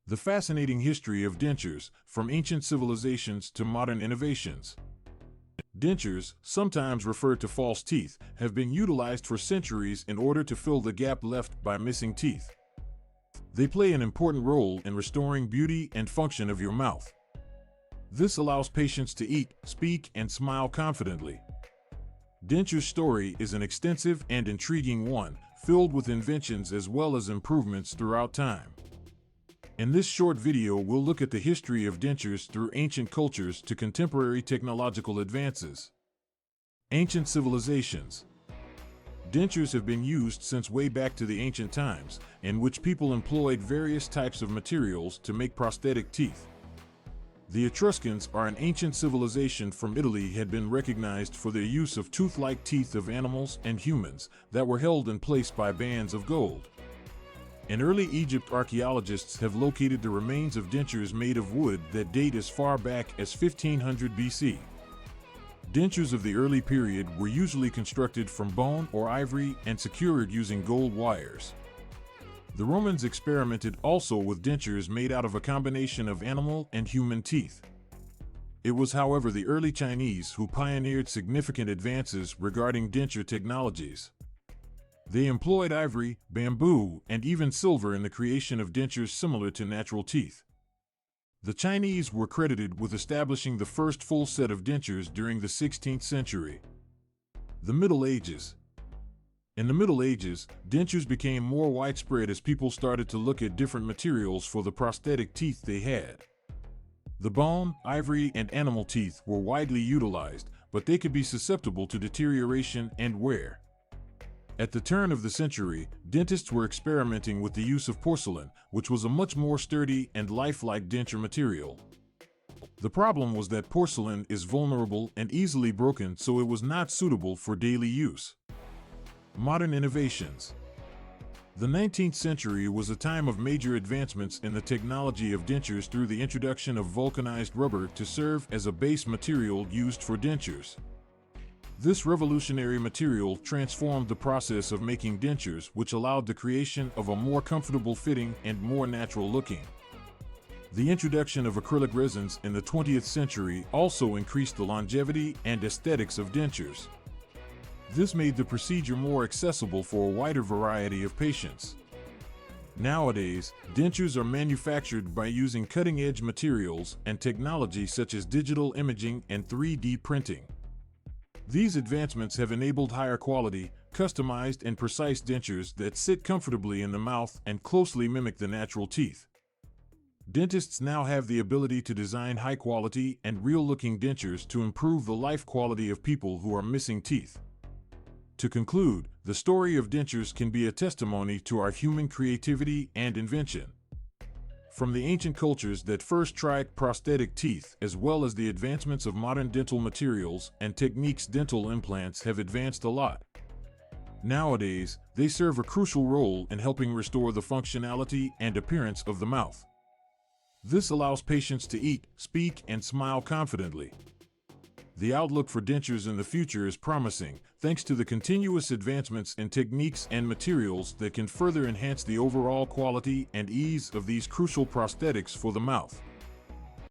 The fascinating history of dentures, from ancient civilizations to modern innovations. Dentures, sometimes referred to false teeth, have been utilized for centuries in order to fill the gap left by missing teeth. They play an important role in restoring beauty and function of your mouth. This allows patients to eat, speak, and smile confidently. Dentures' story is an extensive and intriguing one, filled with inventions as well as improvements throughout time. In this short video, we'll look at the history of dentures through ancient cultures to contemporary technological advances. Ancient civilizations. Dentures have been used since way back to the ancient times, in which people employed various types of materials to make prosthetic teeth. The Etruscans are an ancient civilization from Italy had been recognized for their use of tooth-like teeth of animals and humans that were held in place by bands of gold. In early Egypt, archaeologists have located the remains of dentures made of wood that date as far back as 1500 BC. Dentures of the early period were usually constructed from bone or ivory and secured using gold wires. The Romans experimented also with dentures made out of a combination of animal and human teeth. It was, however, the early Chinese who pioneered significant advances regarding denture technologies. They employed ivory, bamboo, and even silver in the creation of dentures similar to natural teeth. The Chinese were credited with establishing the first full set of dentures during the 16th century. The Middle Ages. In the Middle Ages, dentures became more widespread as people started to look at different materials for the prosthetic teeth they had. The bone, ivory, and animal teeth were widely utilized, but they could be susceptible to deterioration and wear. At the turn of the century, dentists were experimenting with the use of porcelain, which was a much more sturdy and lifelike denture material. The problem was that porcelain is vulnerable and easily broken, so it was not suitable for daily use. Modern innovations. The 19th century was a time of major advancements in the technology of dentures through the introduction of vulcanized rubber to serve as a base material used for dentures. This revolutionary material transformed the process of making dentures, which allowed the creation of a more comfortable fitting and more natural looking. The introduction of acrylic resins in the 20th century also increased the longevity and aesthetics of dentures. This made the procedure more accessible for a wider variety of patients. Nowadays, dentures are manufactured by using cutting-edge materials and technology such as digital imaging and 3D printing. These advancements have enabled higher quality, customized, and precise dentures that sit comfortably in the mouth and closely mimic the natural teeth. Dentists now have the ability to design high-quality and real-looking dentures to improve the life quality of people who are missing teeth. To conclude, the story of dentures can be a testimony to our human creativity and invention. From the ancient cultures that first tried prosthetic teeth, as well as the advancements of modern dental materials and techniques, dental implants have advanced a lot. Nowadays, they serve a crucial role in helping restore the functionality and appearance of the mouth. This allows patients to eat, speak, and smile confidently. The outlook for dentures in the future is promising, thanks to the continuous advancements in techniques and materials that can further enhance the overall quality and ease of these crucial prosthetics for the mouth.